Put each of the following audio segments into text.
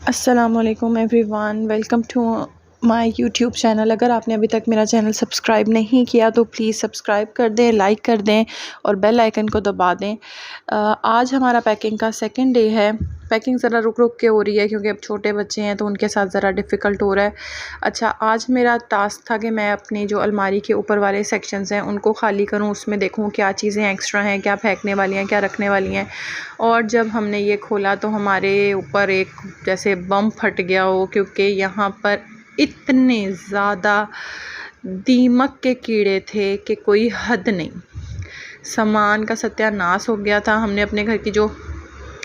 अस्सलामुअलैकुम everyone, welcome to my YouTube channel. अगर आपने अभी तक मेरा चैनल सब्सक्राइब नहीं किया तो प्लीज़ सब्सक्राइब कर दें, लाइक कर दें और बेल आइकन को दबा दें। आज हमारा पैकिंग का सेकंड डे है। पैकिंग ज़रा रुक रुक के हो रही है क्योंकि अब छोटे बच्चे हैं तो उनके साथ ज़रा डिफ़िकल्ट हो रहा है। अच्छा, आज मेरा टास्क था कि मैं अपनी जो अलमारी के ऊपर वाले सेक्शंस हैं उनको खाली करूं, उसमें देखूं क्या चीज़ें एक्स्ट्रा हैं, क्या फेंकने वाली हैं, क्या रखने वाली हैं। और जब हमने ये खोला तो हमारे ऊपर एक जैसे बम फट गया हो, क्योंकि यहाँ पर इतने ज़्यादा दीमक के कीड़े थे कि कोई हद नहीं। सामान का सत्यानाश हो गया था। हमने अपने घर की जो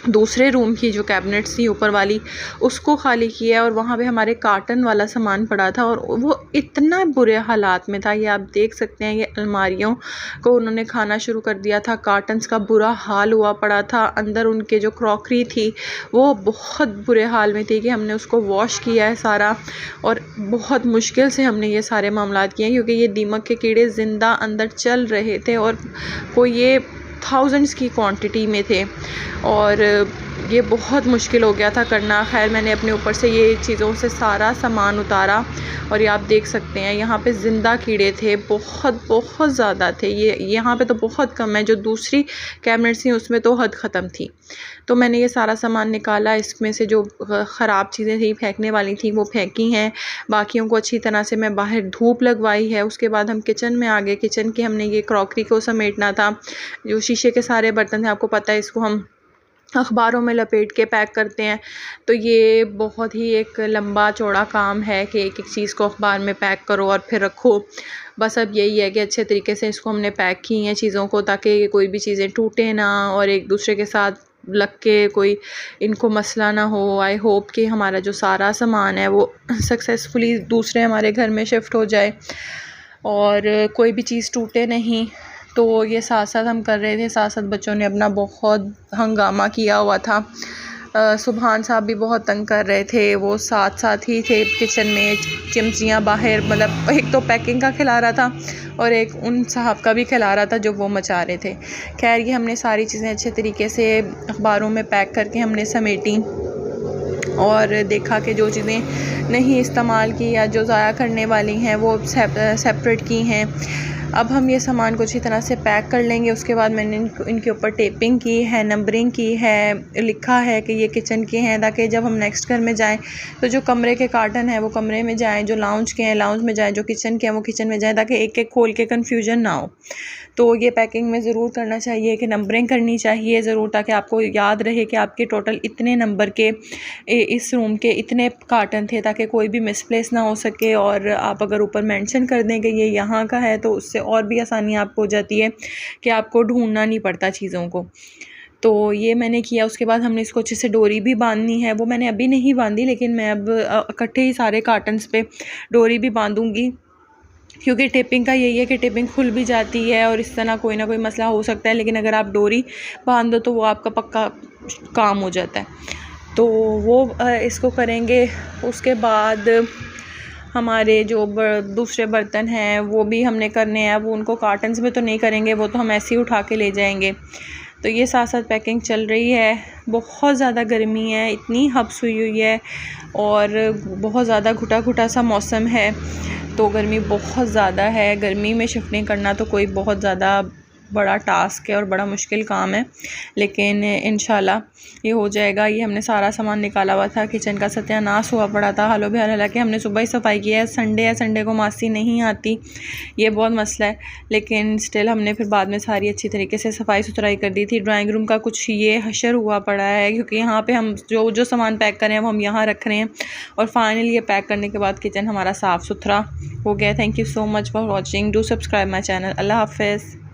दूसरे रूम की जो कैबिनेट्स थी ऊपर वाली उसको खाली किया और वहाँ पे हमारे कार्टन वाला सामान पड़ा था और वो इतना बुरे हालात में था। ये आप देख सकते हैं, ये अलमारियों को उन्होंने खाना शुरू कर दिया था। कार्टन्स का बुरा हाल हुआ पड़ा था। अंदर उनके जो क्रॉकरी थी वो बहुत बुरे हाल में थी कि हमने उसको वॉश किया है सारा, और बहुत मुश्किल से हमने ये सारे मामलात किए क्योंकि ये दीमक के कीड़े ज़िंदा अंदर चल रहे थे और कोई ये थाउजेंड्स की क्वांटिटी में थे और ये बहुत मुश्किल हो गया था करना। खैर, मैंने अपने ऊपर से ये चीज़ों से सारा सामान उतारा और ये आप देख सकते हैं यहाँ पे ज़िंदा कीड़े थे, बहुत बहुत ज़्यादा थे। ये यहाँ पे तो बहुत कम है, जो दूसरी कैबिनेट्स थी उसमें तो हद ख़त्म थी। तो मैंने ये सारा सामान निकाला। इसमें से जो ख़राब चीज़ें थी फेंकने वाली थी वो फेंकी हैं, बाकियों को अच्छी तरह से मैं बाहर धूप लगवाई है। उसके बाद हम किचन में आ गए। किचन के हमने ये क्रॉकरी को समेटना था, जो शीशे के सारे बर्तन थे, आपको पता है इसको हम अखबारों में लपेट के पैक करते हैं। तो ये बहुत ही एक लंबा चौड़ा काम है कि एक एक चीज़ को अखबार में पैक करो और फिर रखो। बस अब यही है कि अच्छे तरीके से इसको हमने पैक की हैं चीज़ों को, ताकि कोई भी चीज़ें टूटे ना और एक दूसरे के साथ लग के कोई इनको मसला ना हो। आई होप कि हमारा जो सारा सामान है वो सक्सेसफुली दूसरे हमारे घर में शिफ्ट हो जाए और कोई भी चीज़ टूटे नहीं। तो ये साथ साथ हम कर रहे थे, साथ साथ बच्चों ने अपना बहुत हंगामा किया हुआ था। सुभान साहब भी बहुत तंग कर रहे थे, वो साथ साथ ही थे किचन में। चिमचियाँ बाहर, मतलब एक तो पैकिंग का खिला रहा था और एक उन साहब का भी खिला रहा था जो वो मचा रहे थे। खैर, ये हमने सारी चीज़ें अच्छे तरीके से अखबारों में पैक करके हमने समेटी और देखा कि जो चीज़ें नहीं इस्तेमाल की या जो ज़ाया करने वाली हैं वो सेपरेट की हैं। अब हम ये सामान को अच्छी तरह से पैक कर लेंगे। उसके बाद मैंने इनके ऊपर टेपिंग की है, नंबरिंग की है, लिखा है कि ये किचन के हैं, ताकि जब हम नेक्स्ट घर में जाएं तो जो कमरे के कार्टन है वो कमरे में जाएं, जो लाउंज के हैं लाउंज में जाएं, जो किचन के हैं वो किचन में जाएं, ताकि एक एक खोल के कन्फ्यूजन ना हो। तो ये पैकिंग में ज़रूर करना चाहिए कि नंबरिंग करनी चाहिए ज़रूर, ताकि आपको याद रहे कि आपके टोटल इतने नंबर के इस रूम के इतने कार्टन थे, ताकि कोई भी मिसप्लेस ना हो सके। और आप अगर ऊपर मेंशन कर दें कि ये यहाँ का है तो उससे और भी आसानी आपको हो जाती है कि आपको ढूंढना नहीं पड़ता चीज़ों को। तो ये मैंने किया। उसके बाद हमने इसको अच्छे से डोरी भी बांधनी है, वो मैंने अभी नहीं बांधी, लेकिन मैं अब इकट्ठे ही सारे कार्टन्स पे डोरी भी बांधूंगी, क्योंकि टेपिंग का यही है कि टेपिंग खुल भी जाती है और इस तरह कोई ना कोई मसला हो सकता है, लेकिन अगर आप डोरी बांध दो तो वो आपका पक्का काम हो जाता है। तो वो इसको करेंगे। उसके बाद हमारे जो दूसरे बर्तन हैं वो भी हमने करने हैं। वो उनको कार्टन्स में तो नहीं करेंगे, वो तो हम ऐसे ही उठा के ले जाएंगे। तो ये साथ साथ पैकिंग चल रही है। बहुत ज़्यादा गर्मी है, इतनी हब्स हुई है और बहुत ज़्यादा घुटा घुटा सा मौसम है, तो गर्मी बहुत ज़्यादा है। गर्मी में शिफ्टिंग करना तो कोई बहुत ज़्यादा बड़ा टास्क है और बड़ा मुश्किल काम है, लेकिन इंशाल्लाह ये हो जाएगा। ये हमने सारा सामान निकाला हुआ था, किचन का सत्यानाश हुआ पड़ा था हालो बेहाल। हालांकि हमने सुबह ही सफाई किया है, संडे है, संडे को मासी नहीं आती, ये बहुत मसला है, लेकिन स्टिल हमने फिर बाद में सारी अच्छी तरीके से सफाई सुथराई कर दी थी। ड्राइंग रूम का कुछ ये हशर हुआ पड़ा है, क्योंकि यहाँ पर हम जो सामान पैक करें वो हम यहाँ रख रहे हैं और फाइनली ये पैक करने के बाद किचन हमारा साफ़ सुथरा हो गया। Thank you so much for watching, do subscribe my channel. अल्लाह हाफ़िज़।